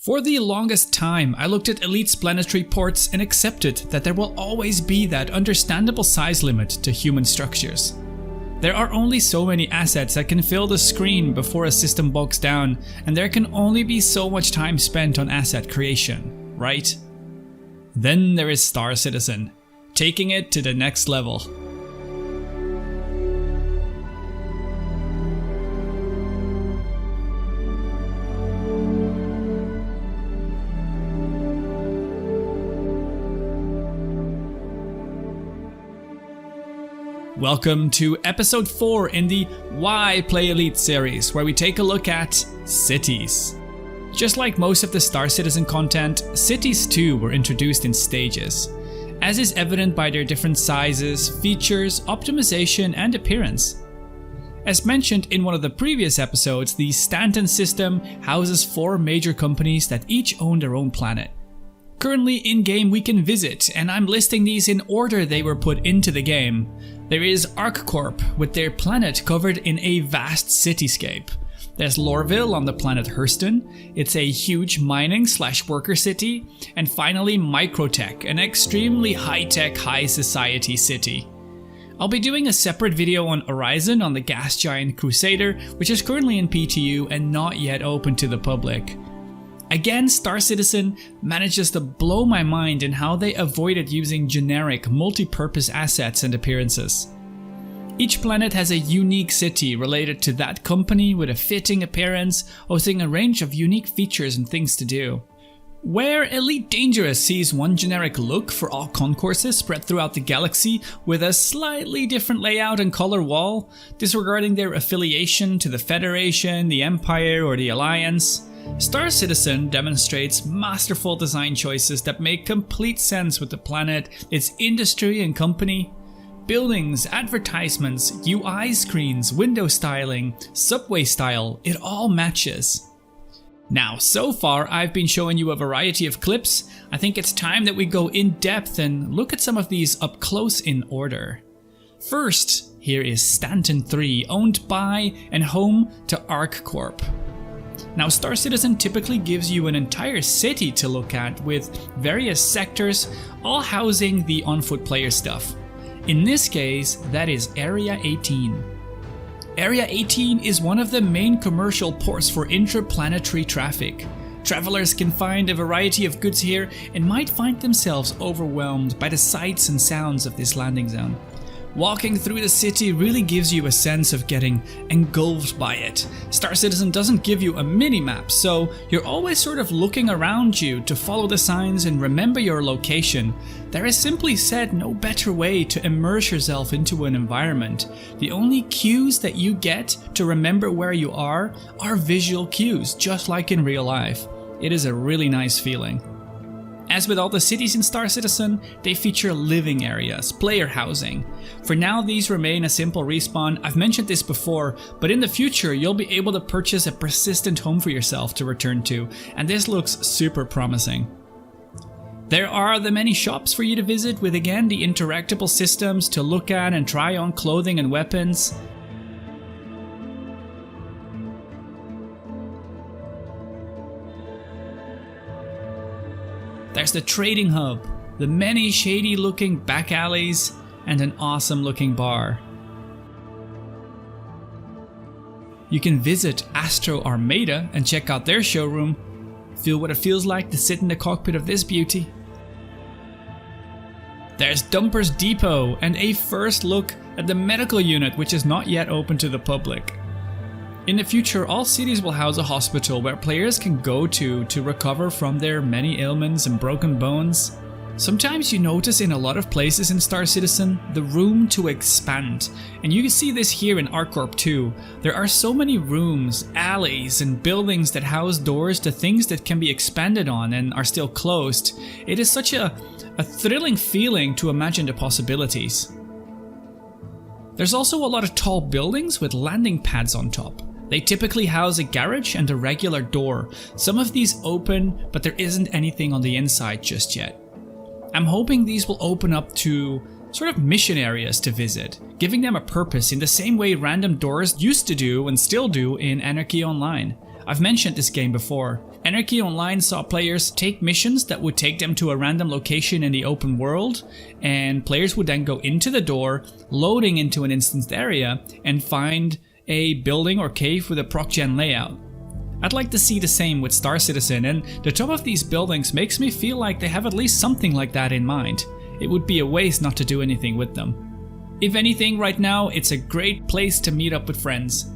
For the longest time, I looked at Elite's planetary ports and accepted that there will always be that understandable size limit to human structures. There are only so many assets that can fill the screen before a system bogs down, and there can only be so much time spent on asset creation, right? Then there is Star Citizen, taking it to the next level. Welcome to episode 4 in the Why Play Elite series, where we take a look at cities. Just like most of the Star Citizen content, cities too were introduced in stages, as is evident by their different sizes, features, optimization, and appearance. As mentioned in one of the previous episodes, the Stanton system houses 4 major companies that each own their own planet. Currently in-game we can visit, and I'm listing these in order they were put into the game. There is ArcCorp, with their planet covered in a vast cityscape. There's Lorville on the planet Hurston. It's a huge mining/worker city. And finally Microtech, an extremely high-tech, high-society city. I'll be doing a separate video on Horizon on the gas giant Crusader, which is currently in PTU and not yet open to the public. Again, Star Citizen manages to blow my mind in how they avoided using generic, multi-purpose assets and appearances. Each planet has a unique city related to that company with a fitting appearance, hosting a range of unique features and things to do. Where Elite Dangerous sees one generic look for all concourses spread throughout the galaxy with a slightly different layout and color wall, disregarding their affiliation to the Federation, the Empire, or the Alliance, Star Citizen demonstrates masterful design choices that make complete sense with the planet, its industry and company. Buildings, advertisements, UI screens, window styling, subway style, it all matches. Now, so far I've been showing you a variety of clips. I think it's time that we go in depth and look at some of these up close in order. First, here is Stanton III, owned by and home to ArcCorp. Now, Star Citizen typically gives you an entire city to look at with various sectors, all housing the on-foot player stuff. In this case, that is Area 18. Area 18 is one of the main commercial ports for interplanetary traffic. Travelers can find a variety of goods here and might find themselves overwhelmed by the sights and sounds of this landing zone. Walking through the city really gives you a sense of getting engulfed by it. Star Citizen doesn't give you a mini-map, so you're always sort of looking around you to follow the signs and remember your location. There is simply said no better way to immerse yourself into an environment. The only cues that you get to remember where you are visual cues, just like in real life. It is a really nice feeling. As with all the cities in Star Citizen, they feature living areas, player housing. For now, these remain a simple respawn. I've mentioned this before, but in the future you'll be able to purchase a persistent home for yourself to return to, and this looks super promising. There are the many shops for you to visit with, again, the interactable systems to look at and try on clothing and weapons. There's the trading hub, the many shady looking back alleys, and an awesome looking bar. You can visit Astro Armada and check out their showroom. Feel what it feels like to sit in the cockpit of this beauty. There's Dumper's Depot and a first look at the medical unit, which is not yet open to the public. In the future, all cities will house a hospital where players can go to recover from their many ailments and broken bones. Sometimes you notice in a lot of places in Star Citizen the room to expand, and you can see this here in ArcCorp too. There are so many rooms, alleys, and buildings that house doors to things that can be expanded on and are still closed. It is such a thrilling feeling to imagine the possibilities. There's also a lot of tall buildings with landing pads on top. They typically house a garage and a regular door. Some of these open, but there isn't anything on the inside just yet. I'm hoping these will open up to sort of mission areas to visit, giving them a purpose in the same way random doors used to do and still do in Anarchy Online. I've mentioned this game before. Anarchy Online saw players take missions that would take them to a random location in the open world, and players would then go into the door, loading into an instanced area, and find a building or cave with a proc-gen layout. I'd like to see the same with Star Citizen, and the top of these buildings makes me feel like they have at least something like that in mind. It would be a waste not to do anything with them. If anything, right now, it's a great place to meet up with friends.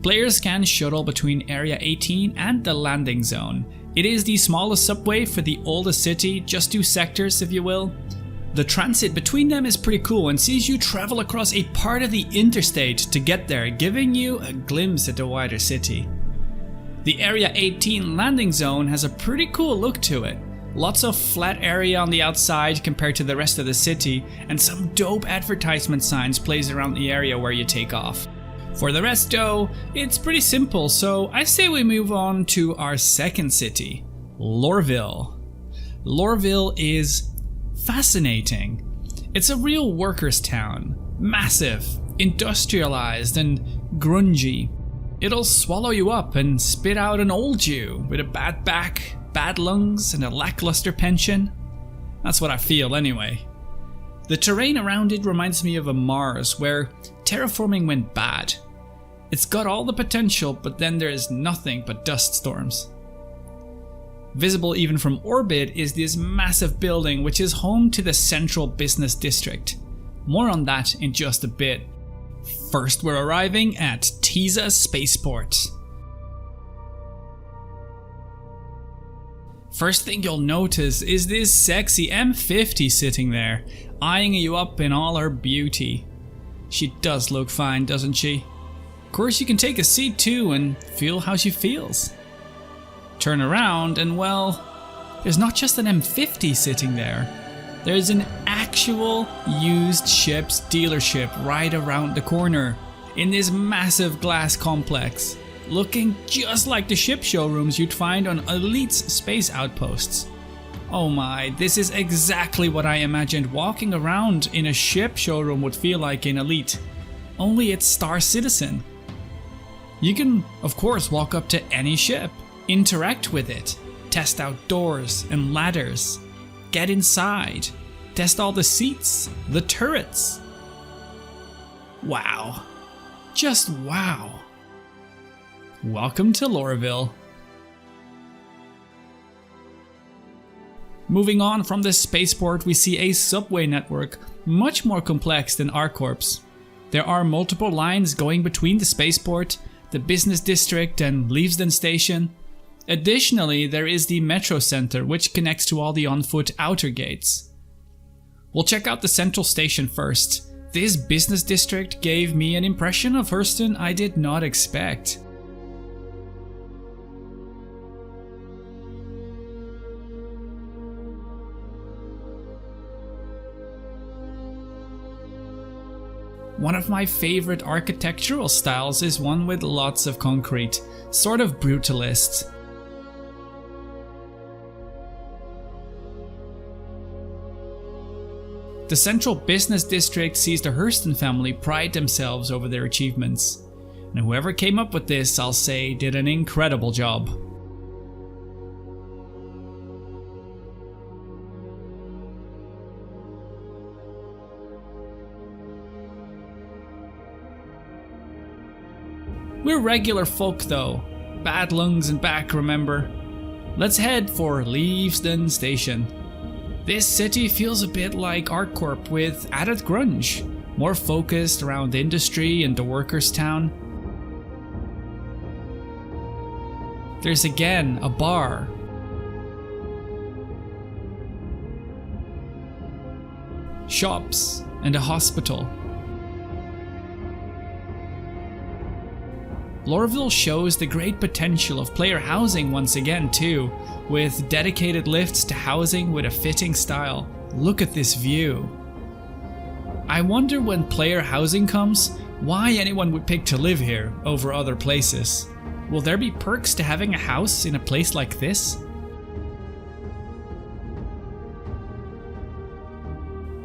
Players can shuttle between Area 18 and the landing zone. It is the smallest subway for the oldest city, just 2 sectors if you will. The transit between them is pretty cool and sees you travel across a part of the interstate to get there, giving you a glimpse at the wider city. The Area 18 landing zone has a pretty cool look to it. Lots of flat area on the outside compared to the rest of the city, and some dope advertisement signs placed around the area where you take off. For the rest though, it's pretty simple, so I say we move on to our second city, Lorville. Lorville is fascinating. It's a real workers' town, massive, industrialized and grungy. It'll swallow you up and spit out an old you with a bad back, bad lungs and a lackluster pension. That's what I feel anyway. The terrain around it reminds me of a Mars where terraforming went bad. It's got all the potential, but then there is nothing but dust storms. Visible even from orbit is this massive building which is home to the Central Business District. More on that in just a bit. First we're arriving at Teasa Spaceport. First thing you'll notice is this sexy M50 sitting there, eyeing you up in all her beauty. She does look fine, doesn't she? Of course you can take a seat too and feel how she feels. Turn around and well, there's not just an M50 sitting there. There's an actual used ships dealership right around the corner in this massive glass complex, looking just like the ship showrooms you'd find on Elite's space outposts. Oh my, this is exactly what I imagined walking around in a ship showroom would feel like in Elite. Only it's Star Citizen. You can, of course, walk up to any ship, interact with it, test out doors and ladders, get inside, test all the seats, the turrets. Wow. Just wow. Welcome to Lorville. Moving on from this spaceport, we see a subway network much more complex than ArcCorp's. There are multiple lines going between the spaceport, the business district and Leavesden station. Additionally, there is the metro center which connects to all the on-foot outer gates. We'll check out the central station first. This business district gave me an impression of Hurston I did not expect. One of my favorite architectural styles is one with lots of concrete, sort of brutalist. The central business district sees the Hurston family pride themselves over their achievements, and whoever came up with this, I'll say, did an incredible job. We're regular folk though, bad lungs and back, remember? Let's head for Leavesden Station. This city feels a bit like ArcCorp with added grunge, more focused around industry and the workers' town. There's again a bar. Shops and a hospital. Lorville shows the great potential of player housing once again too, with dedicated lifts to housing with a fitting style. Look at this view. I wonder when player housing comes, why anyone would pick to live here over other places. Will there be perks to having a house in a place like this?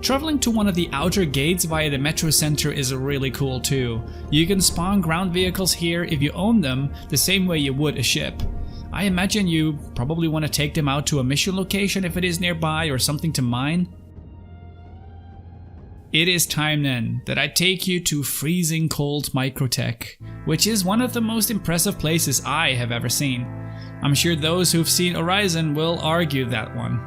Traveling to one of the outer gates via the metro center is really cool too. You can spawn ground vehicles here if you own them, the same way you would a ship. I imagine you probably want to take them out to a mission location if it is nearby or something to mine. It is time then that I take you to freezing cold Microtech, which is one of the most impressive places I have ever seen. I'm sure those who've seen Horizon will argue that one.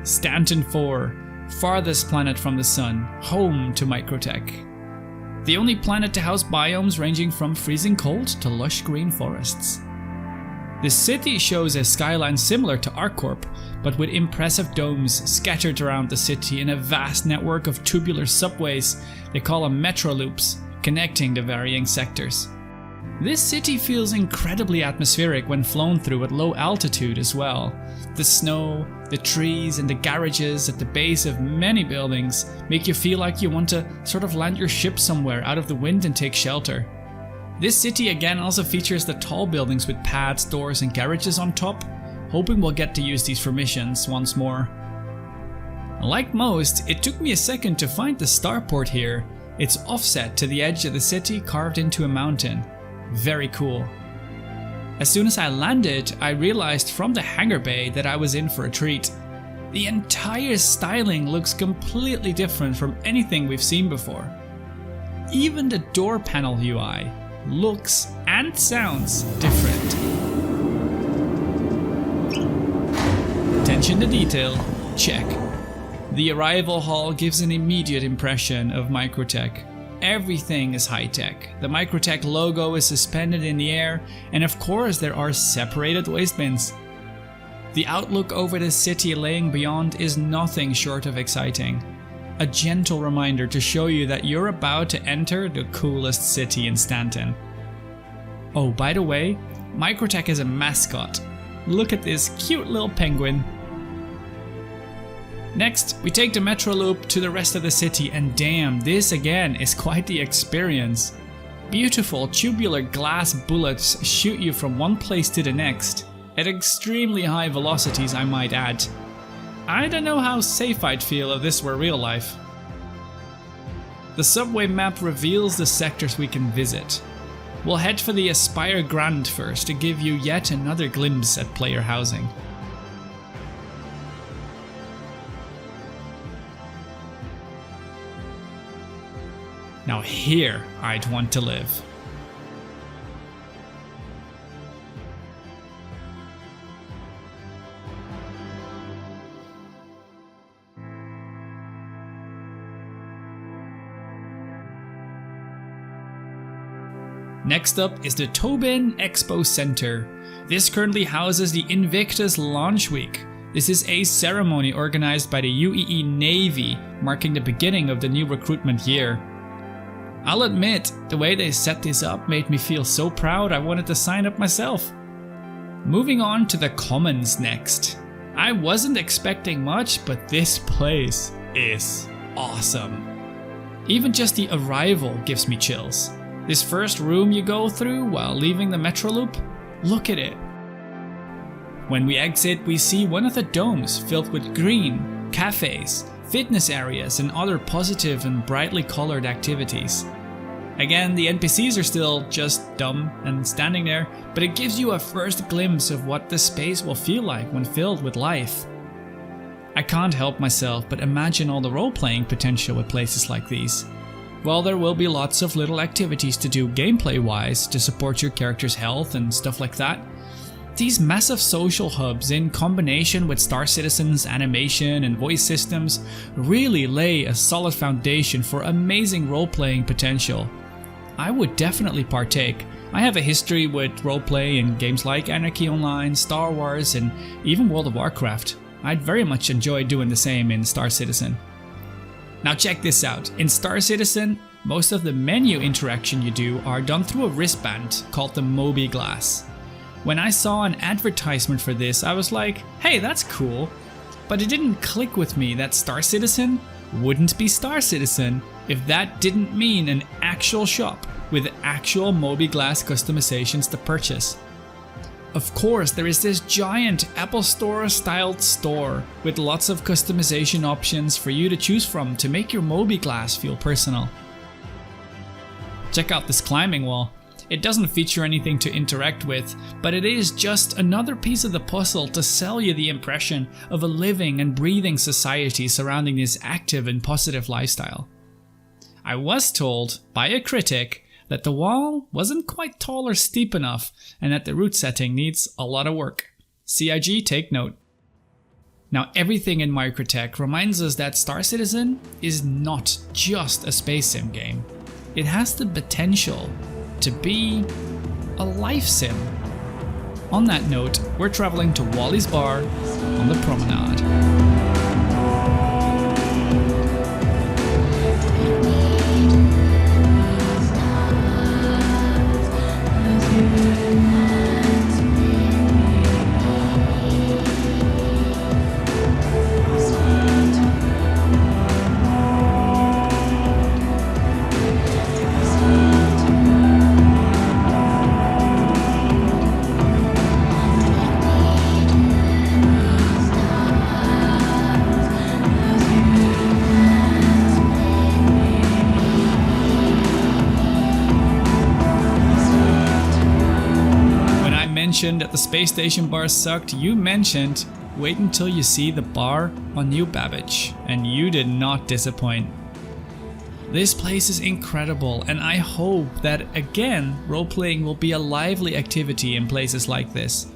Stanton IV, farthest planet from the sun, home to Microtech. The only planet to house biomes ranging from freezing cold to lush green forests. The city shows a skyline similar to ArcCorp, but with impressive domes scattered around the city in a vast network of tubular subways they call them metro loops, connecting the varying sectors. This city feels incredibly atmospheric when flown through at low altitude as well. The snow, the trees and the garages at the base of many buildings make you feel like you want to sort of land your ship somewhere out of the wind and take shelter. This city again also features the tall buildings with pads, doors and garages on top, hoping we'll get to use these for missions once more. Like most, it took me a second to find the starport here. It's offset to the edge of the city, carved into a mountain. Very cool. As soon as I landed, I realized from the hangar bay that I was in for a treat. The entire styling looks completely different from anything we've seen before. Even the door panel UI looks and sounds different. Attention to detail, check. The arrival hall gives an immediate impression of Microtech. Everything is high-tech. The Microtech logo is suspended in the air, and of course there are separated waste bins. The outlook over the city laying beyond is nothing short of exciting. A gentle reminder to show you that you're about to enter the coolest city in Stanton. Oh, by the way, Microtech is a mascot. Look at this cute little penguin. Next, we take the metro loop to the rest of the city, and damn, this again is quite the experience. Beautiful tubular glass bullets shoot you from one place to the next, at extremely high velocities I might add. I don't know how safe I'd feel if this were real life. The subway map reveals the sectors we can visit. We'll head for the Aspire Grand first to give you yet another glimpse at player housing. Now here I'd want to live. Next up is the Tobin Expo Center. This currently houses the Invictus Launch Week. This is a ceremony organized by the UEE Navy, marking the beginning of the new recruitment year. I'll admit, the way they set this up made me feel so proud I wanted to sign up myself. Moving on to the Commons next. I wasn't expecting much, but this place is awesome. Even just the arrival gives me chills. This first room you go through while leaving the metro loop, look at it. When we exit, we see one of the domes filled with green, cafes, fitness areas and other positive and brightly colored activities. Again, the NPCs are still just dumb and standing there, but it gives you a first glimpse of what the space will feel like when filled with life. I can't help myself but imagine all the role-playing potential with places like these. While there will be lots of little activities to do gameplay-wise to support your character's health and stuff like that, these massive social hubs in combination with Star Citizen's animation and voice systems really lay a solid foundation for amazing role-playing potential. I would definitely partake. I have a history with roleplay in games like Anarchy Online, Star Wars and even World of Warcraft. I'd very much enjoy doing the same in Star Citizen. Now check this out, in Star Citizen, most of the menu interaction you do are done through a wristband called the Moby Glass. When I saw an advertisement for this, I was like, hey, that's cool. But it didn't click with me that Star Citizen wouldn't be Star Citizen if that didn't mean an actual shop with actual Moby Glass customizations to purchase. Of course, there is this giant Apple Store styled store with lots of customization options for you to choose from to make your Moby Glass feel personal. Check out this climbing wall. It doesn't feature anything to interact with, but it is just another piece of the puzzle to sell you the impression of a living and breathing society surrounding this active and positive lifestyle. I was told by a critic that the wall wasn't quite tall or steep enough and that the route setting needs a lot of work. CIG, take note. Now, everything in Microtech reminds us that Star Citizen is not just a space sim game. It has the potential to be a life sim. On that note, we're traveling to Wally's Bar on the promenade. That the space station bar sucked, you mentioned wait until you see the bar on New Babbage, and you did not disappoint. This place is incredible, and I hope that again role-playing will be a lively activity in places like this.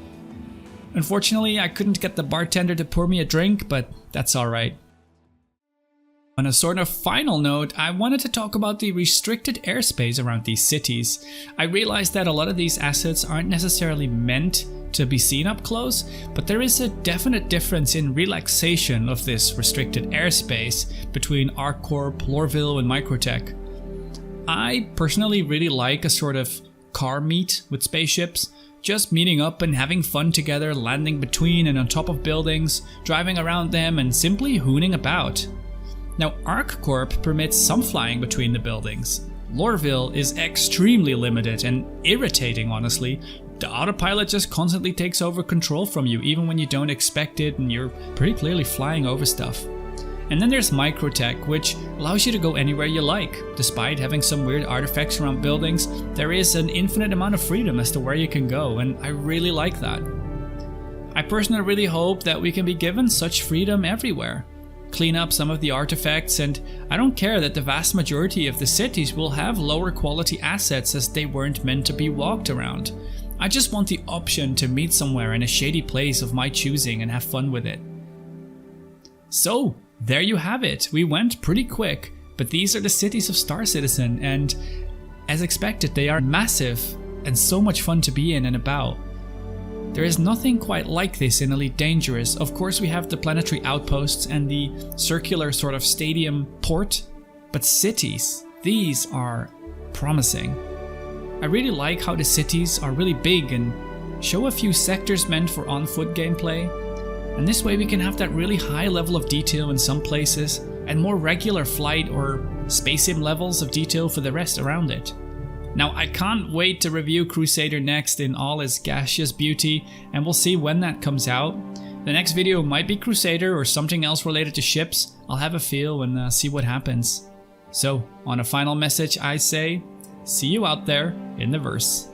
Unfortunately, I couldn't get the bartender to pour me a drink, but that's alright. On a sort of final note, I wanted to talk about the restricted airspace around these cities. I realized that a lot of these assets aren't necessarily meant to be seen up close, but there is a definite difference in relaxation of this restricted airspace between ArcCorp, Lorville, and Microtech. I personally really like a sort of car meet with spaceships, just meeting up and having fun together, landing between and on top of buildings, driving around them, and simply hooning about. Now, ArcCorp permits some flying between the buildings. Lorville is extremely limited and irritating, honestly. The autopilot just constantly takes over control from you, even when you don't expect it and you're pretty clearly flying over stuff. And then there's Microtech, which allows you to go anywhere you like. Despite having some weird artifacts around buildings, there is an infinite amount of freedom as to where you can go, and I really like that. I personally really hope that we can be given such freedom everywhere. Clean up some of the artifacts, and I don't care that the vast majority of the cities will have lower quality assets as they weren't meant to be walked around. I just want the option to meet somewhere in a shady place of my choosing and have fun with it. So, there you have it. We went pretty quick, but these are the cities of Star Citizen, and as expected, they are massive and so much fun to be in and about. There is nothing quite like this in Elite Dangerous. Of course, we have the planetary outposts and the circular sort of stadium port, but cities, these are promising. I really like how the cities are really big and show a few sectors meant for on-foot gameplay, and this way we can have that really high level of detail in some places and more regular flight or space sim levels of detail for the rest around it. Now, I can't wait to review Crusader next in all its gaseous beauty, and we'll see when that comes out. The next video might be Crusader or something else related to ships. I'll have a feel and see what happens. So, on a final message, I say, see you out there in the verse.